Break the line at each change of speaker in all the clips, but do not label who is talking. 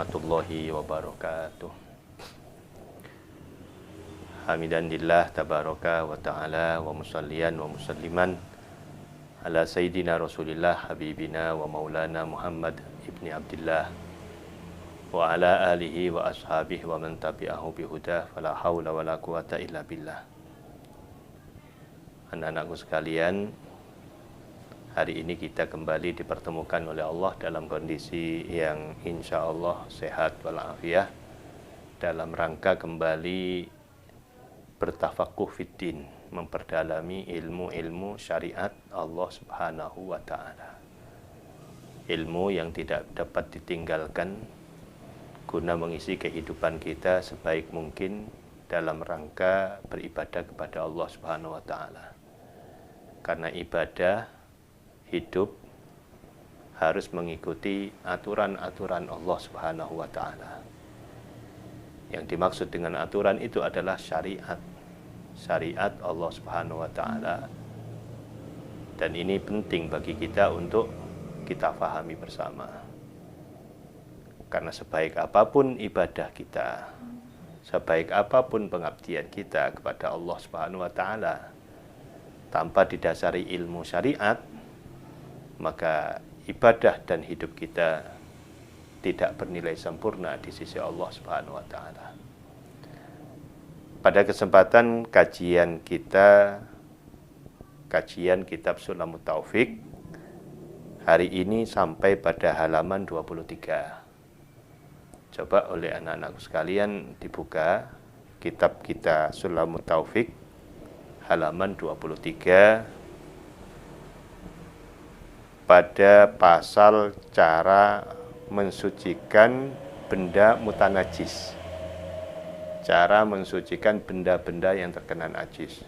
warahmatullahi wabarakatuh. Hamidan lillah tabaraka wa ta'ala wa musallian wa musalliman ala sayyidina rasulillah habibina wa maulana Muhammad ibni Abdillah wa ala alihi wa ashabihi wa man tabi'ahu bihudah fala hawla wa la quwata illa billah. Anak-anakku sekalian, hari ini kita kembali dipertemukan oleh Allah dalam kondisi yang insya Allah sehat walafiat, dalam rangka kembali bertafakuh fiddin, memperdalami ilmu-ilmu syariat Allah subhanahu wa ta'ala. Ilmu yang tidak dapat ditinggalkan guna mengisi kehidupan kita sebaik mungkin dalam rangka beribadah kepada Allah subhanahu wa ta'ala. Karena ibadah hidup harus mengikuti aturan-aturan Allah subhanahu wa ta'ala. Yang dimaksud dengan aturan itu adalah syariat. Syariat Allah subhanahu wa ta'ala. Dan ini penting bagi kita untuk kita fahami bersama. Karena sebaik apapun ibadah kita, sebaik apapun pengabdian kita kepada Allah subhanahu wa ta'ala, tanpa didasari ilmu syariat, maka ibadah dan hidup kita tidak bernilai sempurna di sisi Allah subhanahu wa ta'ala. Pada kesempatan kajian kita, kajian kitab Sulamut Taufik, hari ini sampai pada halaman 23. Coba oleh anak-anakku sekalian dibuka kitab kita Sulamut Taufik, halaman 23, pada pasal cara mensucikan benda mutanajis. Cara mensucikan benda-benda yang terkena najis.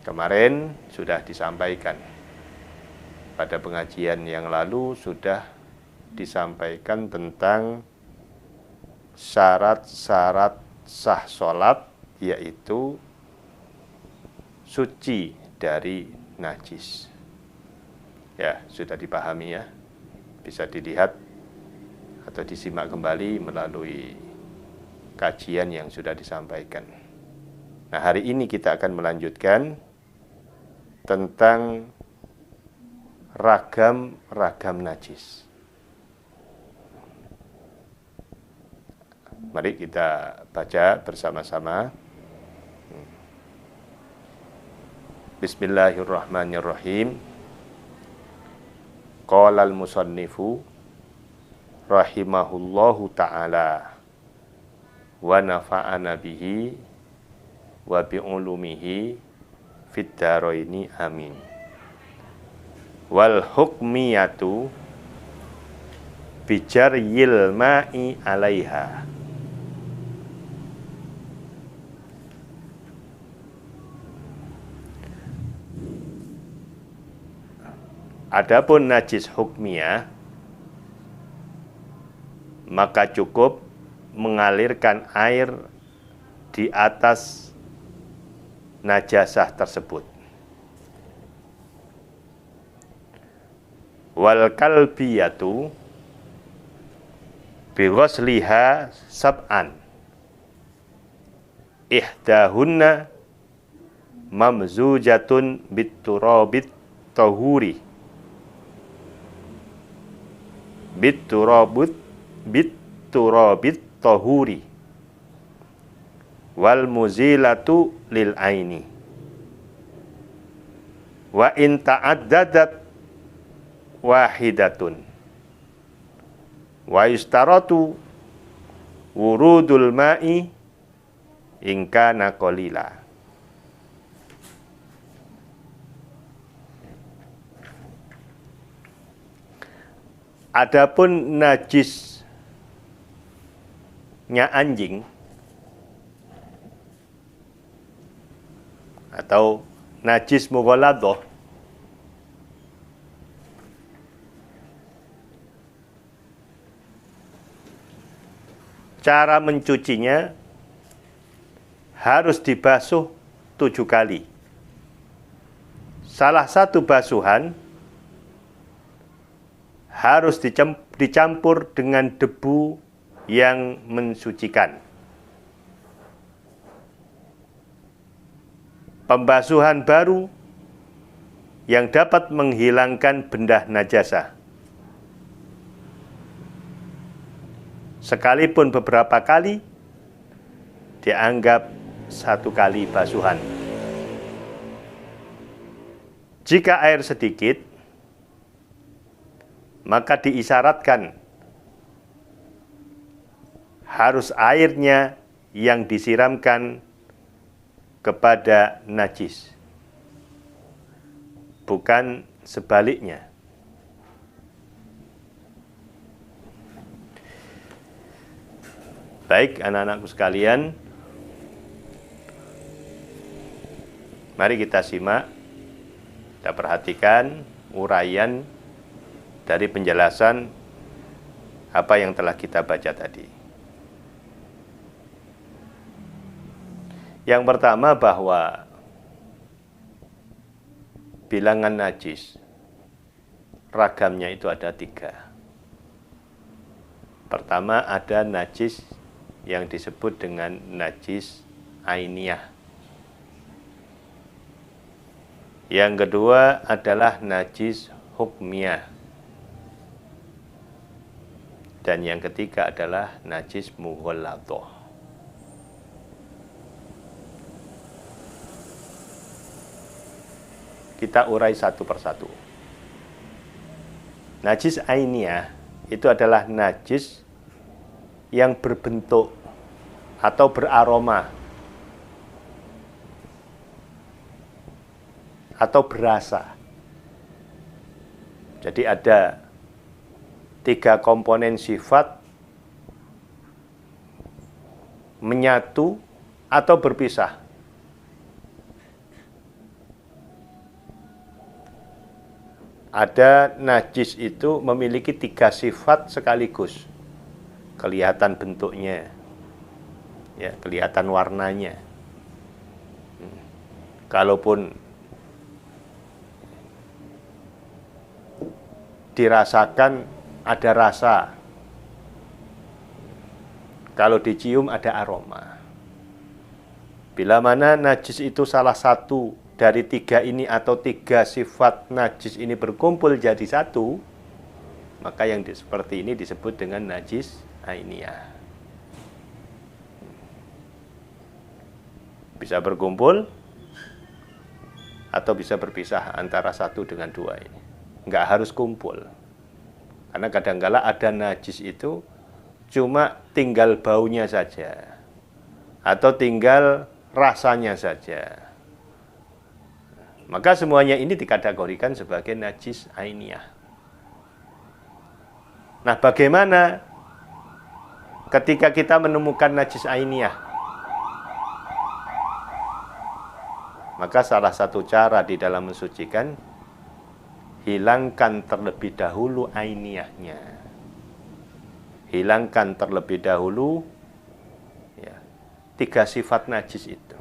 Kemarin sudah disampaikan. Pada pengajian yang lalu sudah disampaikan tentang syarat-syarat sah sholat, yaitu suci dari najis. Ya, sudah dipahami ya. Bisa dilihat atau disimak kembali melalui kajian yang sudah disampaikan. Nah, hari ini kita akan melanjutkan tentang ragam najis. Mari kita baca bersama-sama. Bismillahirrahmanirrahim. Qala al-musannifu rahimahullahu ta'ala wa nafa'ana bihi wa bi'ulumihi fid dharaini amin. Wal hukmiyatu bijaryil ma'i alaiha. Adapun najis hukmiyah, maka cukup mengalirkan air di atas najasah tersebut. Wal kalbiyatu bi ghusliha sab'an, ihdahunna mamzujatun bit turabit tahuri, bit turabit tahuri wal muzilatu lil aini wa in ta'addadat wahidatun wa yustaratu wurudul ma'i in kana qalila. Adapun najisnya anjing atau najis mughaladhah, cara mencucinya harus dibasuh 7 kali. Salah satu basuhan harus dicampur dengan debu yang mensucikan. Pembasuhan baru yang dapat menghilangkan benda najasah. Sekalipun beberapa kali, dianggap 1 kali basuhan. Jika air sedikit, maka diisyaratkan harus airnya yang disiramkan kepada najis, bukan sebaliknya. Baik, anak-anakku sekalian, mari kita simak, kita perhatikan uraian dari penjelasan apa yang telah kita baca tadi. Yang pertama, bahwa bilangan najis ragamnya itu ada 3. Pertama, ada najis yang disebut dengan najis ainiyah. Yang kedua adalah najis hukmiyah. Dan yang ketiga adalah najis mughallathah. Kita urai satu persatu. Najis ainiyah itu adalah najis yang berbentuk atau beraroma atau berasa. Jadi ada 3 komponen sifat menyatu atau berpisah. Ada najis itu memiliki 3 sifat sekaligus. Kelihatan bentuknya, ya, kelihatan warnanya. Kalaupun dirasakan ada rasa, kalau dicium ada aroma. Bila mana najis itu salah satu dari 3 ini atau 3 sifat najis ini berkumpul jadi satu, maka yang seperti ini disebut dengan najis ainiyah. Bisa berkumpul atau bisa berpisah antara 1 dengan 2 ini. Nggak harus kumpul. Karena kadang-kala ada najis itu cuma tinggal baunya saja atau tinggal rasanya saja. Maka semuanya ini dikategorikan sebagai najis ainiyah. Nah, bagaimana ketika kita menemukan najis ainiyah? Maka salah satu cara di dalam mensucikan, hilangkan terlebih dahulu ainiyahnya. Hilangkan terlebih dahulu, ya, 3 sifat najis itu.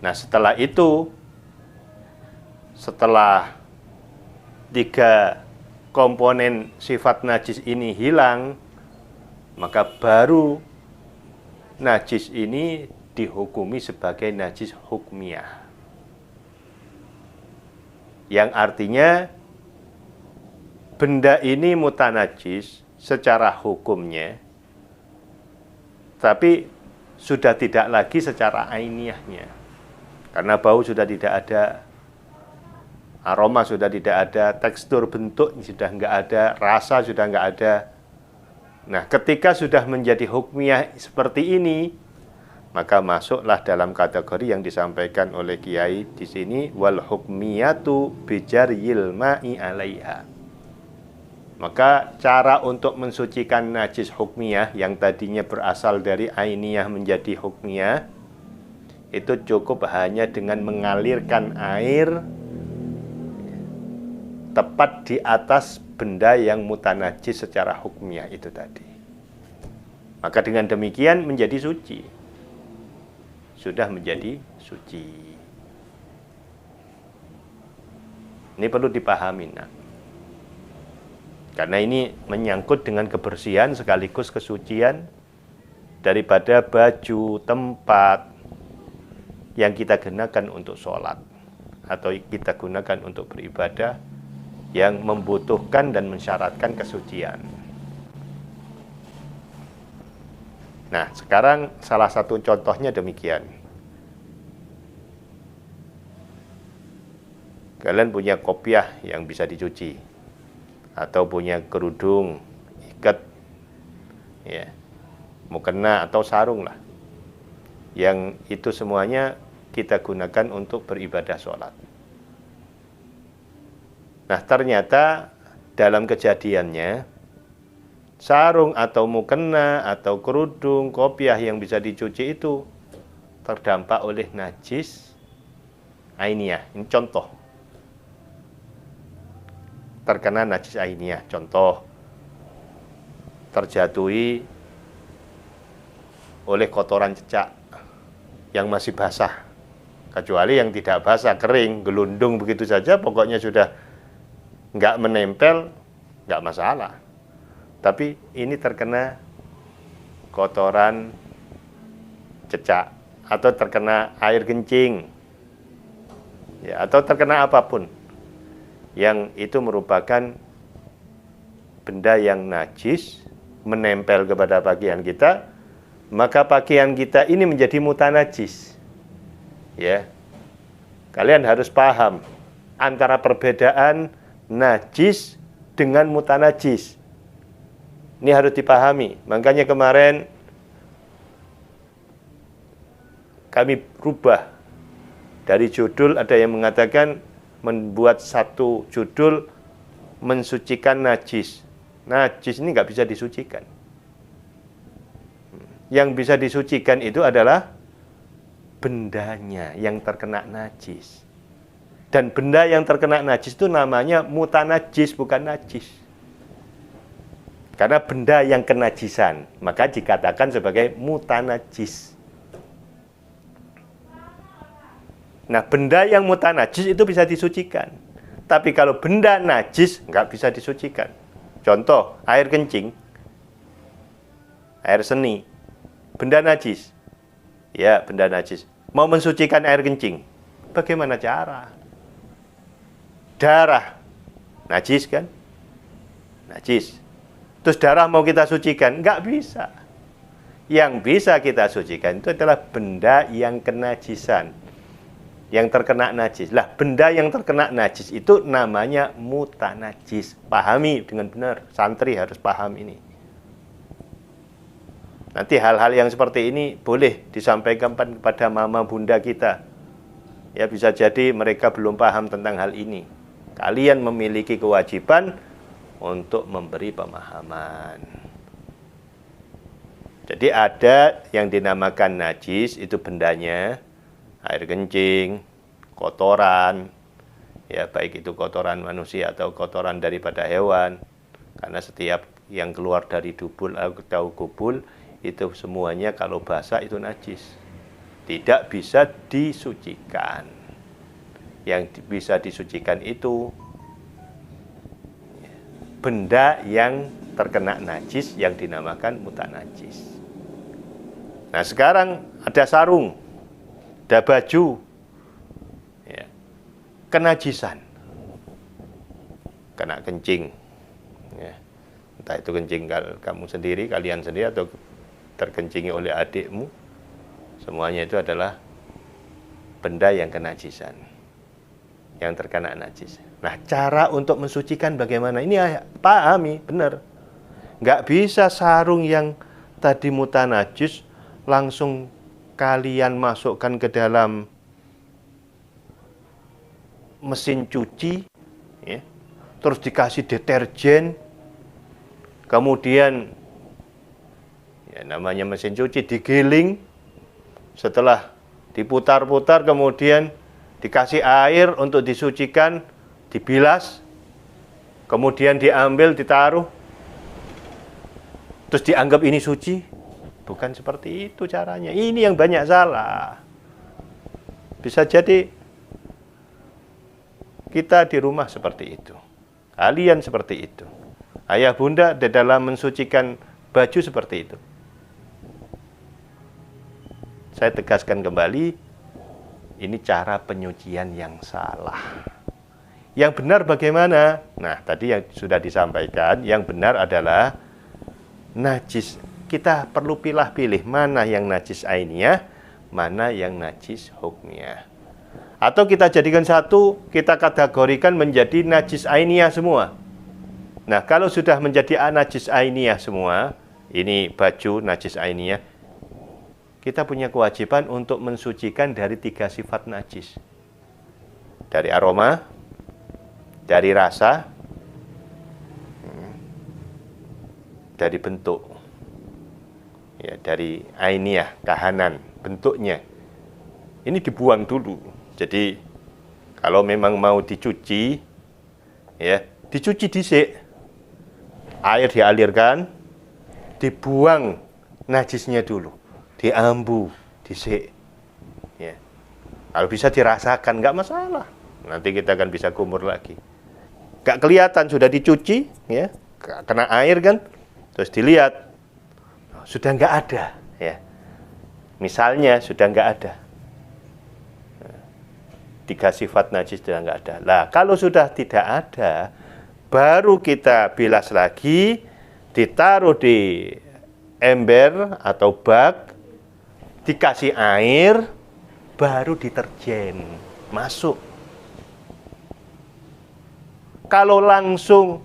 Nah, setelah itu, setelah 3 komponen sifat najis ini hilang, maka baru najis ini dihukumi sebagai najis hukmiyah. Yang artinya benda ini mutanajis secara hukumnya, tapi sudah tidak lagi secara ainiyahnya. Karena bau sudah tidak ada, aroma sudah tidak ada, tekstur bentuk sudah nggak ada, rasa sudah nggak ada. Nah, ketika sudah menjadi hukmiyah seperti ini, maka masuklah dalam kategori yang disampaikan oleh Kiai di sini, wal hukmiyatu bijaryil ma'i 'alaiha. Maka cara untuk mensucikan najis hukmiyah yang tadinya berasal dari ainiyah menjadi hukmiyah, itu cukup hanya dengan mengalirkan air tepat di atas benda yang mutanajis secara hukmiyah itu tadi. Maka dengan demikian menjadi suci. sudah menjadi suci. Ini perlu dipahami, nak. Karena ini menyangkut dengan kebersihan sekaligus kesucian daripada baju, tempat yang kita gunakan untuk sholat atau kita gunakan untuk beribadah yang membutuhkan dan mensyaratkan kesucian. Nah, sekarang salah satu contohnya demikian. Kalian punya kopiah yang bisa dicuci, atau punya kerudung, ikat, ya, mukena atau sarung lah. Yang itu semuanya kita gunakan untuk beribadah sholat. Nah, ternyata dalam kejadiannya, sarung atau mukena atau kerudung, kopiah yang bisa dicuci itu terdampak oleh najis ainiyah. Ini contoh. Terkena najis ainiyah. Contoh, terjatuhi oleh kotoran cecak yang masih basah. Kecuali yang tidak basah, kering, gelundung begitu saja, pokoknya sudah nggak menempel, nggak masalah. Tapi ini terkena kotoran cecak atau terkena air kencing, ya, atau terkena apapun yang itu merupakan benda yang najis menempel kepada pakaian kita, maka pakaian kita ini menjadi mutanajis. Ya, kalian harus paham antara perbedaan najis dengan mutanajis. Ini harus dipahami. Makanya kemarin kami rubah dari judul, ada yang mengatakan membuat satu judul mensucikan najis. Najis ini nggak bisa disucikan. Yang bisa disucikan itu adalah bendanya yang terkena najis. Dan benda yang terkena najis itu namanya mutanajis, bukan najis. Karena benda yang kenajisan, maka dikatakan sebagai mutanajis. Nah, benda yang mutanajis itu bisa disucikan. Tapi kalau benda najis, nggak bisa disucikan. Contoh, air kencing, air seni, benda najis. Ya, benda najis. Mau mensucikan air kencing, bagaimana cara? Darah, najis kan? Najis. Terus darah mau kita sucikan, nggak bisa. Yang bisa kita sucikan itu adalah benda yang kenajisan, yang terkena najis. Lah, benda yang terkena najis itu namanya mutanajis. Pahami dengan benar, santri harus paham ini. Nanti hal-hal yang seperti ini boleh disampaikan kepada mama bunda kita. Ya, bisa jadi mereka belum paham tentang hal ini. Kalian memiliki kewajiban untuk memberi pemahaman. Jadi ada yang dinamakan najis, itu bendanya, air kencing, kotoran, ya baik itu kotoran manusia atau kotoran daripada hewan. Karena setiap yang keluar dari dubul atau kubul itu semuanya kalau basah itu najis. Tidak bisa disucikan. Yang bisa disucikan itu benda yang terkena najis yang dinamakan mutanajis. Nah, sekarang ada sarung, ada baju, ya, kenajisan, kena kencing, ya. Entah itu kencing kamu sendiri, kalian sendiri, atau terkencingi oleh adikmu, semuanya itu adalah benda yang kenajisan, yang terkena najis. Nah, cara untuk mensucikan bagaimana? Ini pahami, benar. Nggak bisa sarung yang tadi mutanajis langsung kalian masukkan ke dalam mesin cuci, ya, terus dikasih deterjen, kemudian ya namanya mesin cuci digiling, setelah diputar-putar kemudian dikasih air untuk disucikan, dibilas, kemudian diambil, ditaruh, terus dianggap ini suci. Bukan seperti itu caranya. Ini yang banyak salah. Bisa jadi kita di rumah seperti itu, kalian seperti itu, ayah bunda di dalam mensucikan baju seperti itu. Saya tegaskan kembali, ini cara penyucian yang salah. Yang benar bagaimana? Nah, tadi yang sudah disampaikan, yang benar adalah najis. Kita perlu pilih-pilih mana yang najis ainiyah, mana yang najis hukmiyah. Atau kita jadikan satu, kita kategorikan menjadi najis ainiyah semua. Nah, kalau sudah menjadi najis ainiyah semua, ini baju najis ainiyah, kita punya kewajiban untuk mensucikan dari 3 sifat najis. Dari aroma, dari rasa, dari bentuk. Ya, dari ainiyah, kahanan, bentuknya. Ini dibuang dulu. Jadi kalau memang mau dicuci, ya, dicuci dhisik. Air dialirkan, dibuang najisnya dulu. Diambu, dhisik. Ya. Kalau bisa dirasakan, nggak masalah. Nanti kita akan bisa kumur lagi. Nggak kelihatan sudah dicuci, ya, kena air kan, terus dilihat sudah nggak ada, ya. Misalnya sudah nggak ada, 3 sifat najis sudah nggak ada. Lah kalau sudah tidak ada, baru kita bilas lagi, ditaruh di ember atau bak, dikasih air, baru deterjen masuk. Kalau langsung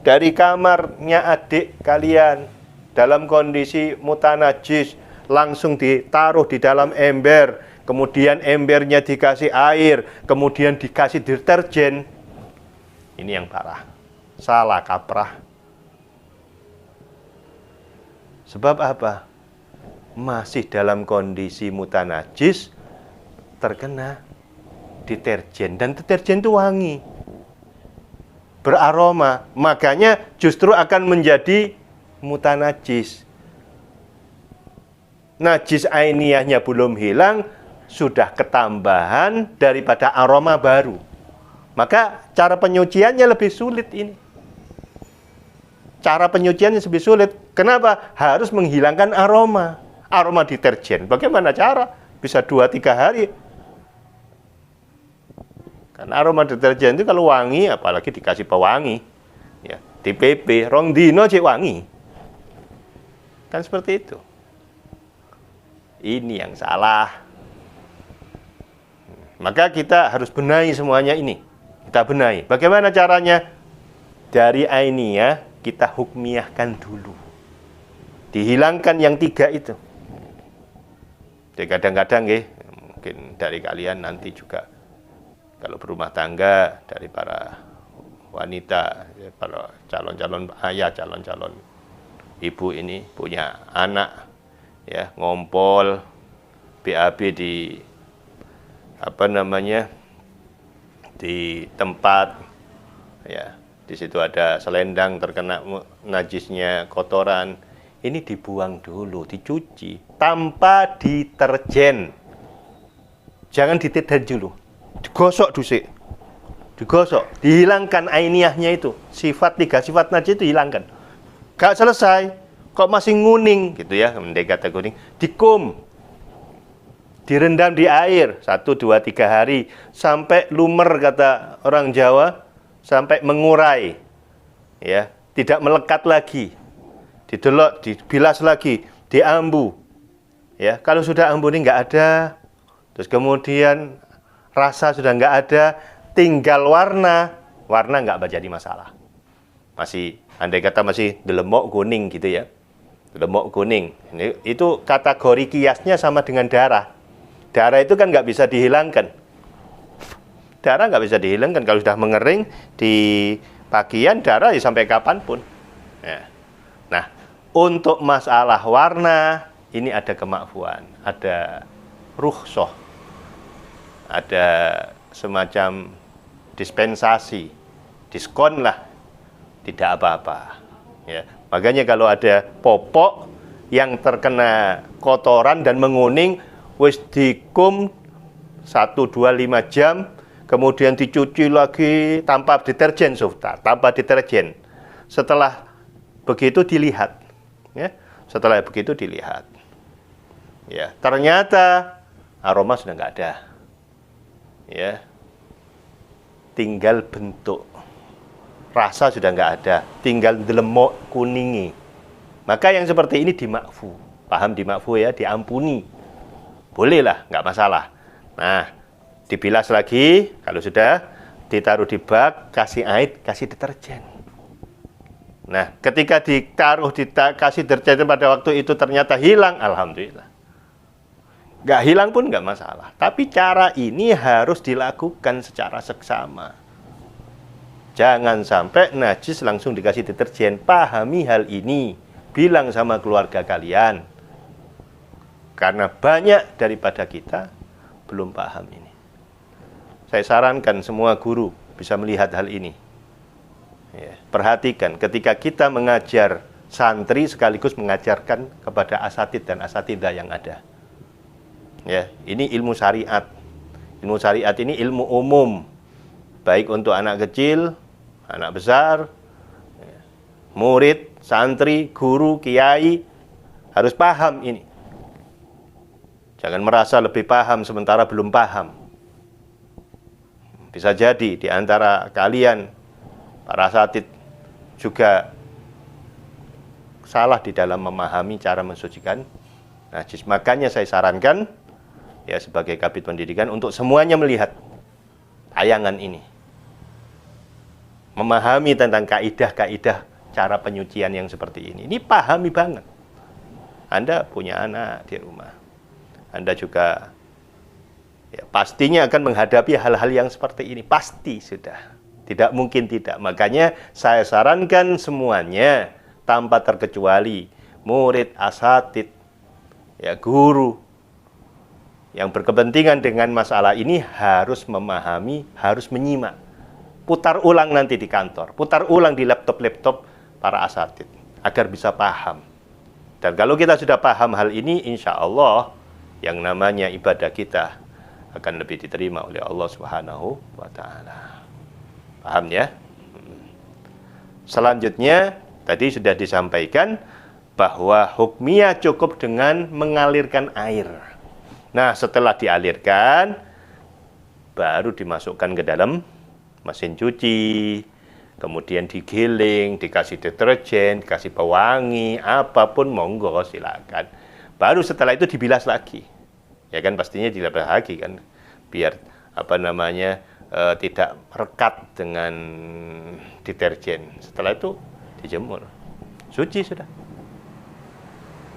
dari kamarnya adik kalian dalam kondisi mutanajis, langsung ditaruh di dalam ember, kemudian embernya dikasih air, kemudian dikasih deterjen, ini yang parah, salah kaprah. Sebab apa? Masih dalam kondisi mutanajis, terkena deterjen, dan deterjen itu wangi, beraroma, makanya justru akan menjadi mutanajis. Najis ainiyahnya belum hilang, sudah ketambahan daripada aroma baru. Maka cara penyuciannya lebih sulit ini. Cara penyuciannya lebih sulit. Kenapa? Harus menghilangkan aroma. Aroma deterjen. Bagaimana cara? Bisa 2-3 hari. Karena aroma deterjen itu kalau wangi, apalagi dikasih pewangi, ya, di PP, rong dino cek wangi. Kan seperti itu. Ini yang salah. Maka kita harus benahi semuanya ini. Kita benahi. Bagaimana caranya? Dari ainiyah kita hukmiyahkan dulu. Dihilangkan yang 3 itu. Jadi kadang-kadang mungkin dari kalian nanti juga kalau berumah tangga, dari para wanita, para calon-calon ayah, calon-calon ibu ini punya anak, ya, ngompol BAB di di tempat, ya, di situ ada selendang terkena najisnya, kotoran, ini dibuang dulu, dicuci tanpa deterjen. Jangan deterjen dulu, digosok dusik, digosok, dihilangkan ainiyahnya itu, 3 sifat najis itu hilangkan. Gak selesai, kok masih nguning gitu ya, mendekati kuning, dikum, direndam di air 1, 2, 3 hari sampai lumer, kata orang Jawa, sampai mengurai, ya, tidak melekat lagi, didelok, dibilas lagi, diambu, ya. Kalau sudah ambu ini nggak ada, terus kemudian rasa sudah nggak ada, tinggal warna nggak jadi masalah, masih, andai kata masih delemok kuning gitu ya, delemok kuning, itu kategori kiasnya sama dengan darah. Darah itu kan nggak bisa dihilangkan. Darah nggak bisa dihilangkan. Kalau sudah mengering di pakaian, darah ya sampai kapanpun. Ya. Nah, untuk masalah warna, ini ada kemakfuan, ada rukhsah, ada semacam dispensasi, diskon lah, tidak apa-apa. Ya. Makanya kalau ada popok yang terkena kotoran dan menguning, wis dikum 1, 2, 5 jam, kemudian dicuci lagi tanpa deterjen, tanpa deterjen. Setelah begitu dilihat, ya, setelah begitu dilihat, ya, ternyata aroma sudah nggak ada, ya, tinggal bentuk, rasa sudah nggak ada, tinggal delemok kuningi. Maka yang seperti ini dimakfu, paham dimakfu ya, diampuni, bolehlah, nggak masalah. Nah, dibilas lagi, kalau sudah ditaruh di bak, kasih air, kasih deterjen. Nah, ketika ditaruh, kasih deterjen pada waktu itu ternyata hilang, alhamdulillah. Nggak hilang pun nggak masalah. Tapi cara ini harus dilakukan secara seksama. Jangan sampai najis langsung dikasih deterjen. Pahami hal ini. Bilang sama keluarga kalian. Karena banyak daripada kita belum paham ini. Saya sarankan semua guru bisa melihat hal ini. Ya, perhatikan ketika kita mengajar santri sekaligus mengajarkan kepada asatid dan asatidah yang ada. Ya, ini ilmu syariat. Ilmu syariat ini ilmu umum, baik untuk anak kecil, anak besar, ya, murid, santri, guru, kiai, harus paham ini. Jangan merasa lebih paham sementara belum paham. Bisa jadi di antara kalian para asatid juga salah di dalam memahami cara mensucikan najis. Makanya saya sarankan ya sebagai kabid pendidikan untuk semuanya melihat tayangan ini. Memahami tentang kaidah-kaidah cara penyucian yang seperti ini. Ini pahami banget. Anda punya anak di rumah. Anda juga ya, pastinya akan menghadapi hal-hal yang seperti ini. Pasti sudah. Tidak mungkin tidak. Makanya saya sarankan semuanya tanpa terkecuali murid, asatid, ya, guru yang berkepentingan dengan masalah ini harus memahami, harus menyimak. Putar ulang nanti di kantor, putar ulang di laptop-laptop para asatid agar bisa paham. Dan kalau kita sudah paham hal ini, insya Allah yang namanya ibadah kita akan lebih diterima oleh Allah Subhanahu wa Ta'ala. Paham ya? Selanjutnya, tadi sudah disampaikan bahwa hukmiyah cukup dengan mengalirkan air. Nah, setelah dialirkan, baru dimasukkan ke dalam mesin cuci, kemudian digiling, dikasih deterjen, dikasih pewangi, apapun monggo silakan. Baru setelah itu dibilas lagi. Ya kan pastinya dibilas lagi kan, biar apa namanya tidak rekat dengan deterjen. Setelah itu dijemur, suci sudah.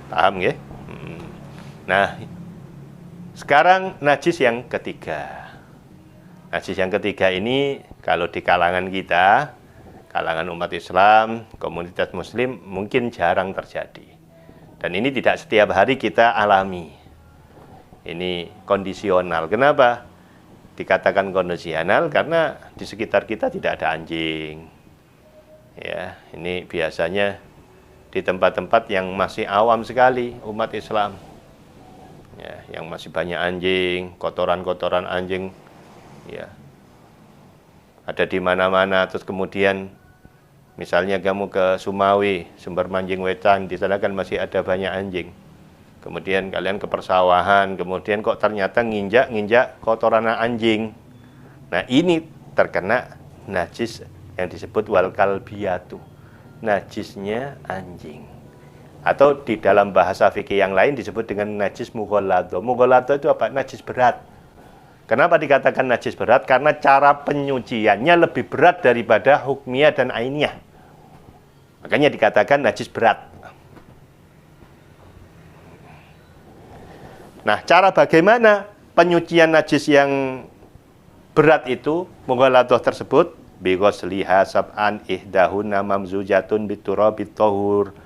Paham ya? Nah, sekarang najis yang ketiga. Najis yang ketiga ini kalau di kalangan kita, kalangan umat Islam, komunitas muslim mungkin jarang terjadi. Dan ini tidak setiap hari kita alami. Ini kondisional. Kenapa? Dikatakan kondisional karena di sekitar kita tidak ada anjing. Ya, ini biasanya di tempat-tempat yang masih awam sekali umat Islam. Ya, yang masih banyak anjing, kotoran-kotoran anjing, ya, ada di mana-mana. Terus kemudian, misalnya kamu ke Sumawi, sumber mancing wetan, di sana kan masih ada banyak anjing. Kemudian kalian ke persawahan, kemudian kok ternyata nginjak kotoran anjing. Nah, ini terkena najis yang disebut wal kalbiyatu, najisnya anjing. Atau di dalam bahasa fikih yang lain disebut dengan najis mughalladho. Mughalladho itu apa? Najis berat. Kenapa dikatakan najis berat? Karena cara penyuciannya lebih berat daripada hukmiyah dan ainiyah. Makanya dikatakan najis berat. Nah, cara bagaimana penyucian najis yang berat itu, mughalladho tersebut, bighusliha sab'an ihdahunna mamzujatun biturabit tahur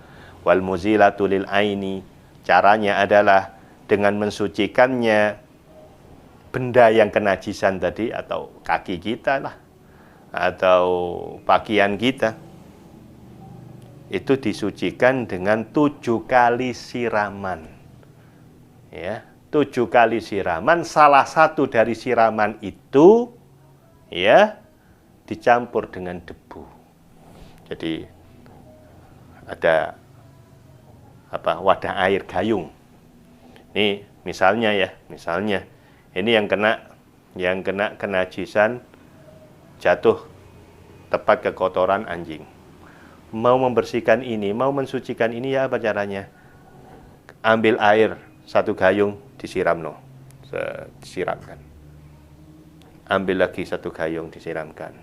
wal muzilatu lil aini. Caranya adalah dengan mensucikannya benda yang kenajisan tadi, atau kaki kita lah, atau pakaian kita, itu disucikan dengan 7 kali siraman. Ya, 7 kali siraman, salah satu dari siraman itu ya dicampur dengan debu. Jadi ada wadah air gayung. Ini misalnya ya, ini yang kena kenajisan jatuh tepat ke kotoran anjing. Mau membersihkan ini, mau mensucikan ini ya apa caranya? Ambil air 1 gayung disiramkan. Ambil lagi 1 gayung disiramkan.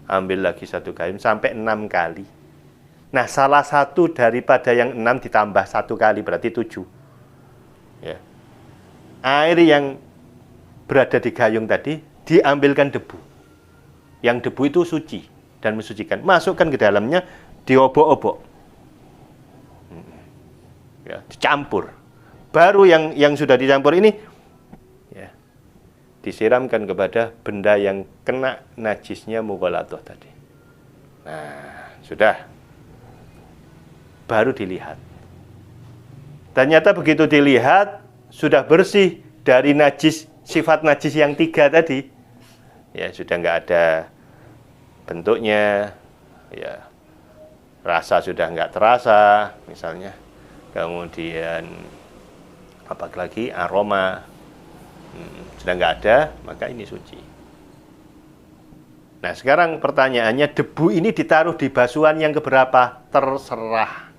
Ambil lagi 1 gayung sampai 6 kali. Nah, salah satu daripada yang 6 ditambah 1 kali berarti 7. Ya. Air yang berada di gayung tadi diambilkan debu. Yang debu itu suci dan mensucikan. Masukkan ke dalamnya, diobok-obok. Ya, dicampur. Baru yang sudah dicampur ini ya, disiramkan kepada benda yang kena najisnya mughaladzah tadi. Nah, sudah. Baru dilihat. Ternyata begitu dilihat sudah bersih dari najis, sifat najis yang 3 tadi. Ya, sudah nggak ada bentuknya, ya, rasa sudah nggak terasa, misalnya. Kemudian apalagi aroma sudah nggak ada, maka ini suci. Nah, sekarang pertanyaannya, debu ini ditaruh di basuhan yang keberapa? Terserah.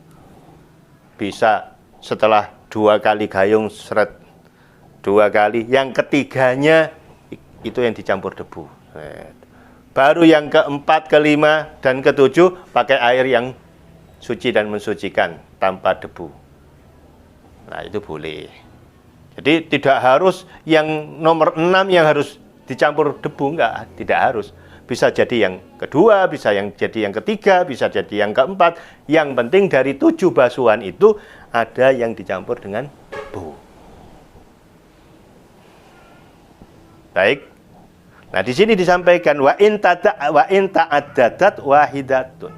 Bisa setelah 2 kali gayung seret, 2 kali, yang ketiganya itu yang dicampur debu. Baru yang keempat, kelima, dan ketujuh pakai air yang suci dan mensucikan tanpa debu. Nah, itu boleh. Jadi tidak harus yang nomor 6 yang harus dicampur debu, enggak, tidak harus. Bisa jadi yang kedua, bisa jadi yang ketiga, bisa jadi yang keempat. Yang penting dari 7 basuhan itu ada yang dicampur dengan debu. Baik. Nah, di sini disampaikan wa in ta'addadat wahidatun.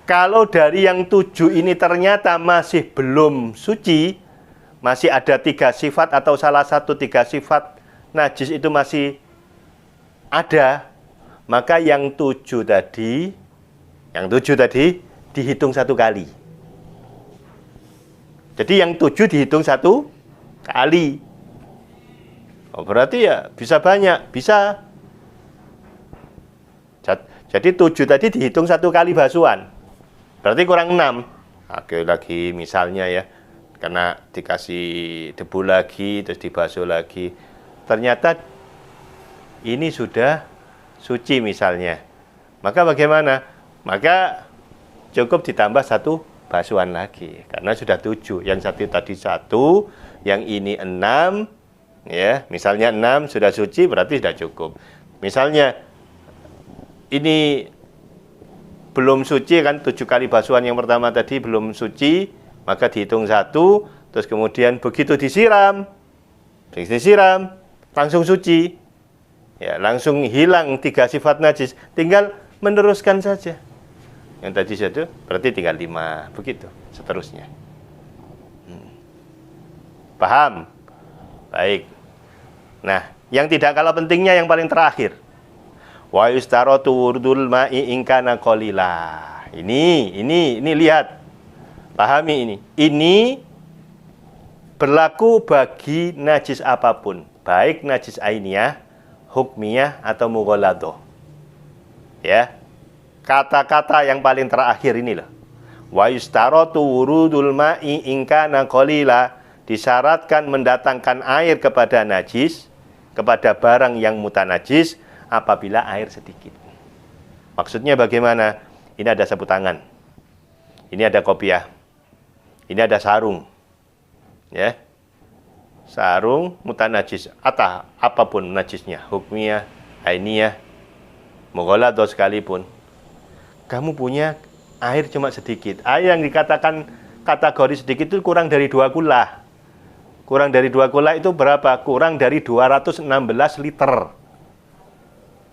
Kalau dari yang 7 ini ternyata masih belum suci, masih ada 3 sifat atau salah satu 3 sifat najis itu masih ada, maka yang 7 tadi dihitung 1 kali. Jadi yang 7 dihitung 1 kali. Oh, berarti ya bisa banyak, bisa. Jadi 7 tadi dihitung 1 kali basuhan. Berarti kurang 6. Oke, lagi misalnya ya, karena dikasih debu lagi, terus dibasuh lagi. Ternyata ini sudah suci misalnya. Maka bagaimana? Maka cukup ditambah 1 basuhan lagi. Karena sudah 7. Yang satu tadi 1, yang ini 6. Ya, misalnya 6 sudah suci, berarti sudah cukup. Misalnya ini belum suci kan, 7 kali basuhan yang pertama tadi belum suci, maka dihitung 1, terus kemudian begitu disiram langsung suci. Ya, langsung hilang 3 sifat najis, tinggal meneruskan saja. Yang tadi 1 berarti tinggal 5, begitu seterusnya. Paham? Baik. Nah, yang tidak kalah pentingnya yang paling terakhir. Wa yustaratu wurdul ma'i in kana qalila. Ini lihat. Pahami ini. Ini berlaku bagi najis apapun, baik najis ainiyah, hukmiyah atau mughalladhah. Ya. Kata-kata yang paling terakhir ini loh. Wa yustaratu wurdul ma'i in kana qalila, disyaratkan mendatangkan air kepada najis, kepada barang yang mutanajis apabila air sedikit. Maksudnya bagaimana? Ini ada sapu tangan, ini ada kopiah, ini ada sarung, ya, sarung mutanajis atau apapun najisnya, hukmiyah, ainiyah, mughalladhah sekalipun. Kamu punya air cuma sedikit. Air yang dikatakan kategori sedikit itu kurang dari 2 kula. Kurang dari 2 kula itu berapa? Kurang dari 216 liter.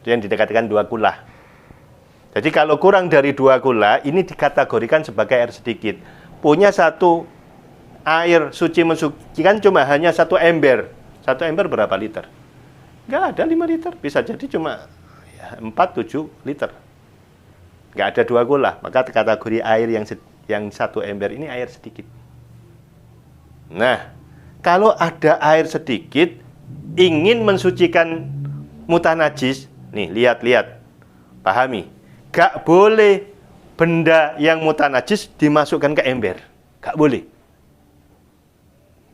Yang dikatakan 2 kula. Jadi kalau kurang dari 2 kula, ini dikategorikan sebagai air sedikit. punya satu air suci mensucikan cuma hanya satu ember. Satu ember berapa liter? Nggak ada 5 liter. Bisa jadi cuma 4-7 liter. Nggak ada 2 gula. Maka kategori air yang satu ember ini air sedikit. Nah, kalau ada air sedikit, ingin mensucikan mutan najis, nih lihat, pahami, gak boleh benda yang mutan najis dimasukkan ke ember, gak boleh.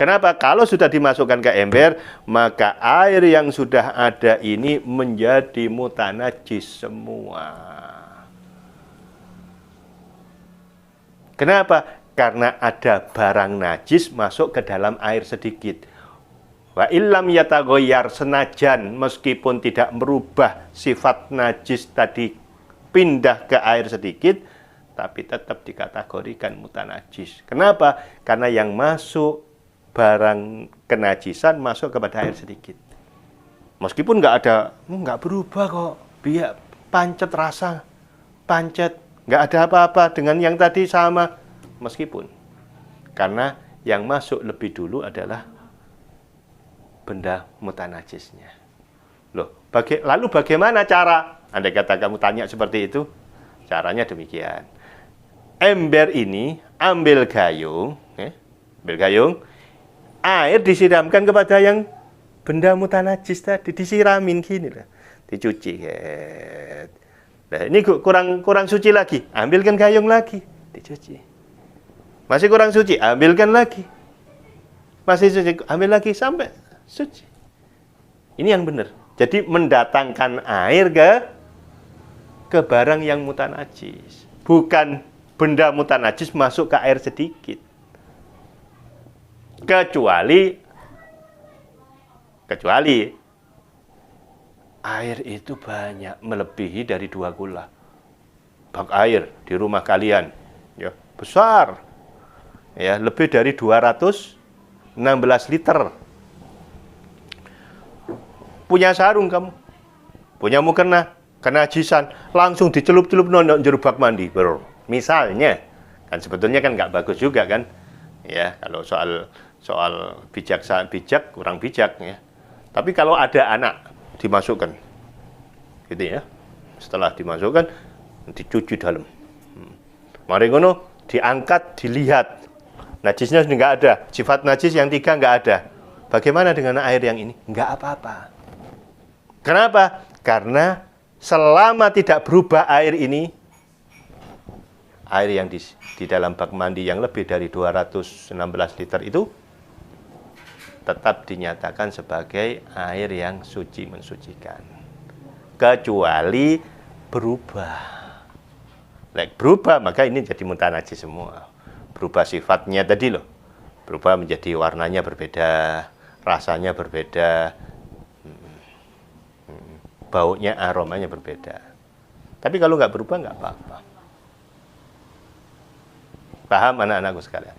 Kenapa? Kalau sudah dimasukkan ke ember, maka air yang sudah ada ini menjadi mutan najis semua. Kenapa? Karena ada barang najis masuk ke dalam air sedikit. Wa illam yataghayyar, senajan meskipun tidak merubah sifat najis tadi pindah ke air sedikit, tapi tetap dikategorikan mutanajis. Kenapa? Karena yang masuk barang kenajisan masuk kepada air sedikit. Meskipun nggak berubah kok, biar pancet rasa, pancet, nggak ada apa-apa dengan yang tadi sama. Meskipun, karena yang masuk lebih dulu adalah benda mutanajisnya. Loh, lalu bagaimana cara? Andai kata kamu tanya seperti itu, caranya demikian. Ember ini ambil gayung, air disiramkan kepada yang benda mutanajis tadi, disiramin gini lah, dicuci. Nah, ini kurang suci lagi, ambilkan gayung lagi, dicuci. Masih kurang suci, ambilkan lagi. Masih suci, ambil lagi sampai suci. Ini yang benar. Jadi mendatangkan air ke barang yang mutanajis. Bukan benda mutanajis masuk ke air sedikit. Kecuali air itu banyak, melebihi dari 2 gula. Bak air di rumah kalian, ya, besar. Ya, lebih dari 216 liter. Punya sarung kamu, punya mukena, kenajisan, langsung dicelup-celup nonok jero bak mandi, bro. Misalnya, kan sebetulnya kan nggak bagus juga kan? Ya, kalau soal bijak kurang bijak ya. Tapi kalau ada anak dimasukkan, gitu ya. Setelah dimasukkan, dicuci dalam. Mari ngono, diangkat, dilihat. Najisnya sudah nggak ada, sifat najis yang 3 nggak ada. Bagaimana dengan air yang ini? Nggak apa-apa. Kenapa? Karena selama tidak berubah air ini, air yang di dalam bak mandi yang lebih dari 216 liter itu tetap dinyatakan sebagai air yang suci mensucikan. Kecuali berubah. Berubah, maka ini jadi mutanajis semua. Berubah sifatnya tadi loh, berubah menjadi warnanya berbeda, rasanya berbeda, baunya, aromanya berbeda. Tapi kalau nggak berubah nggak apa-apa. Paham anak-anakku sekalian?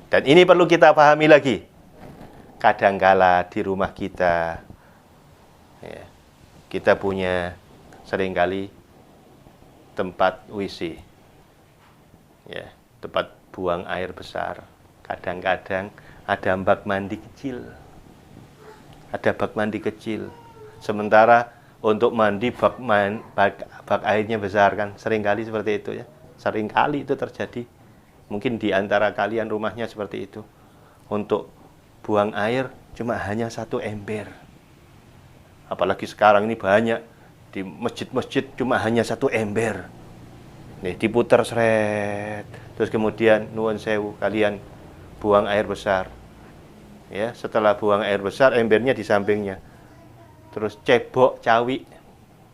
Dan ini perlu kita pahami lagi. Kadangkala di rumah kita, ya, kita punya seringkali tempat WC, ya, tempat buang air besar. Kadang-kadang ada bak mandi kecil. Ada bak mandi kecil. Sementara untuk mandi bak airnya besar kan. Seringkali seperti itu ya. Seringkali itu terjadi. Mungkin di antara kalian rumahnya seperti itu. Untuk buang air cuma hanya 1 ember. Apalagi sekarang ini banyak. Di masjid-masjid cuma hanya 1 ember. Nih, diputar seret. Terus kemudian nuwun sewu, kalian buang air besar. Ya, setelah buang air besar, embernya di sampingnya. Terus cebok cawi.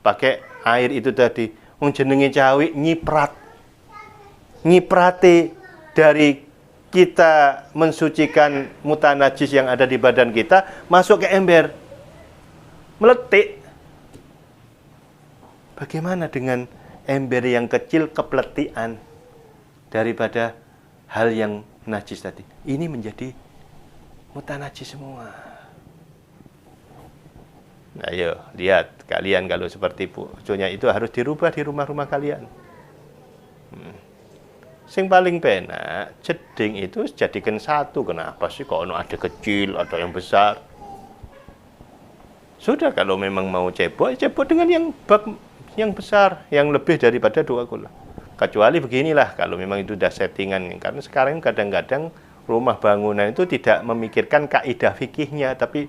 Pakai air itu tadi. Wong jenenge cawi nyiprat. Nyiprate dari kita mensucikan mutanajis yang ada di badan kita masuk ke ember. Meletik. Bagaimana dengan ember yang kecil kepletian daripada hal yang najis tadi? Ini menjadi mutanajis semua. Nah, ayo lihat kalian kalau seperti pucunya itu harus dirubah di rumah-rumah kalian. Sing paling penak jeding itu jadikan satu. Kenapa sih kok ada kecil, ada yang besar? Sudah, kalau memang mau cebok, cebok dengan yang besar, yang lebih daripada 2 kula. Kecuali beginilah, kalau memang itu udah settingan. Karena sekarang kadang-kadang rumah bangunan itu tidak memikirkan kaidah fikihnya, tapi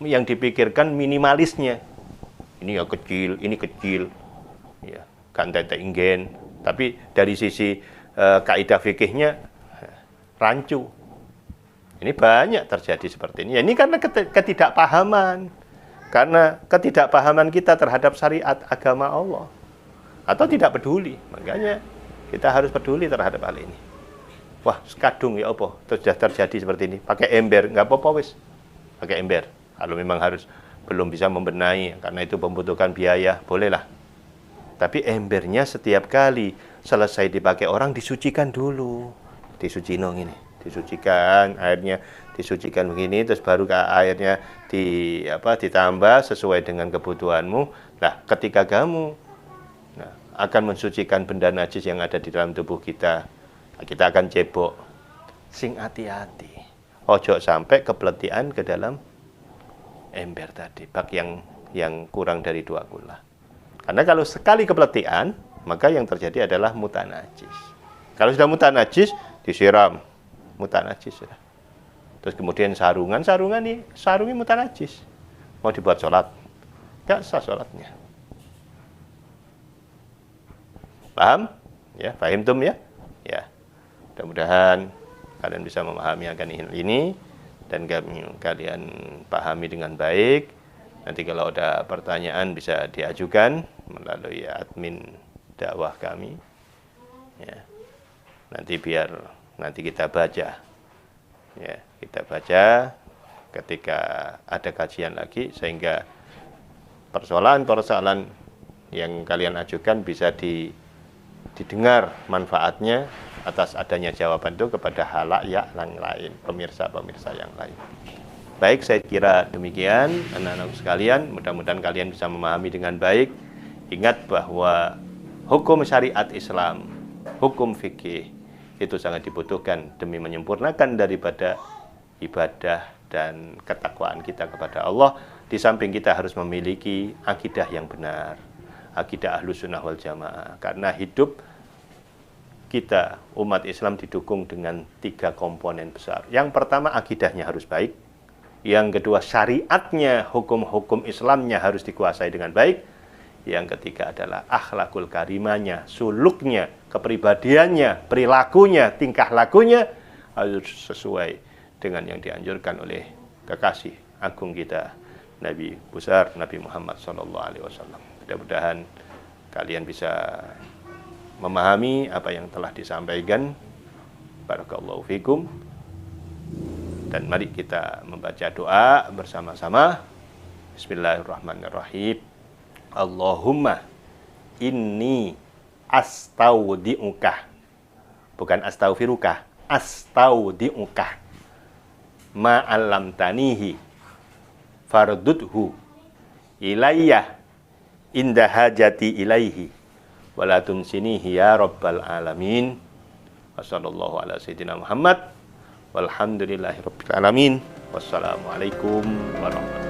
yang dipikirkan minimalisnya. Ini ya kecil, ini kecil, ya kan ingin. Tapi dari sisi kaidah fikihnya rancu. Ini banyak terjadi seperti ini. Ya, ini karena ketidakpahaman. Karena ketidakpahaman kita terhadap syariat agama Allah. Atau tidak peduli. Makanya kita harus peduli terhadap hal ini. Wah, kadung ya apa? Sudah terjadi seperti ini. Pakai ember, nggak apa-apa wis. Pakai ember. Kalau memang harus belum bisa membenahi, karena itu membutuhkan biaya, bolehlah. Tapi embernya setiap kali selesai dipakai orang disucikan dulu. Disuci nong ini. Disucikan, airnya disucikan begini, terus baru airnya ditambah sesuai dengan kebutuhanmu. Nah, ketika kamu akan mensucikan benda najis yang ada di dalam tubuh kita, kita akan cebok. Sing hati-hati. Ojo sampai kepletian ke dalam ember tadi, bak yang kurang dari 2 kula. Karena kalau sekali kepletian, maka yang terjadi adalah mutanajis. Kalau sudah mutanajis, disiram. Mutanajis sudah. Terus kemudian sarungi mutanajis. Mau dibuat sholat, nggak sah sholatnya. Paham? Ya, paham tum ya? Ya. Mudah-mudahan kalian bisa memahami akan ini dan kalian pahami dengan baik. Nanti kalau ada pertanyaan bisa diajukan melalui admin dakwah kami. Ya. Nanti kita baca. Ya, kita baca ketika ada kajian lagi, sehingga persoalan-persoalan yang kalian ajukan bisa didengar manfaatnya atas adanya jawaban itu kepada halayak yang lain, pemirsa-pemirsa yang lain. Baik, saya kira demikian anak-anak sekalian. Mudah-mudahan kalian bisa memahami dengan baik. Ingat bahwa hukum syariat Islam, hukum fikih itu sangat dibutuhkan demi menyempurnakan daripada ibadah dan ketakwaan kita kepada Allah. Di samping kita harus memiliki akidah yang benar, akidah Ahlus Sunnah wal Jamaah. Karena hidup kita umat Islam didukung dengan 3 komponen besar. Yang pertama, akidahnya harus baik. Yang kedua, syariatnya, hukum-hukum Islamnya harus dikuasai dengan baik. Yang ketiga adalah akhlakul karimanya, suluknya, kepribadiannya, perilakunya, tingkah lakunya harus sesuai dengan yang dianjurkan oleh kekasih agung kita, Nabi besar Nabi Muhammad SAW. Mudah-mudahan kalian bisa memahami apa yang telah disampaikan. Barakallahu fikum. Dan mari kita membaca doa bersama-sama. Bismillahirrahmanirrahim. Allahumma inni astaudi'uka, bukan astaghfiruka, astaudi'uka ma'allamtanihi fardudhu ilayya inda hajati ilaihi wala tunsinihi ya rabbal alamin. Wa sallallahu ala sayyidina Muhammad walhamdulillahi rabbil alamin. Wassalamualaikum warahmatullahi wabarakatuh.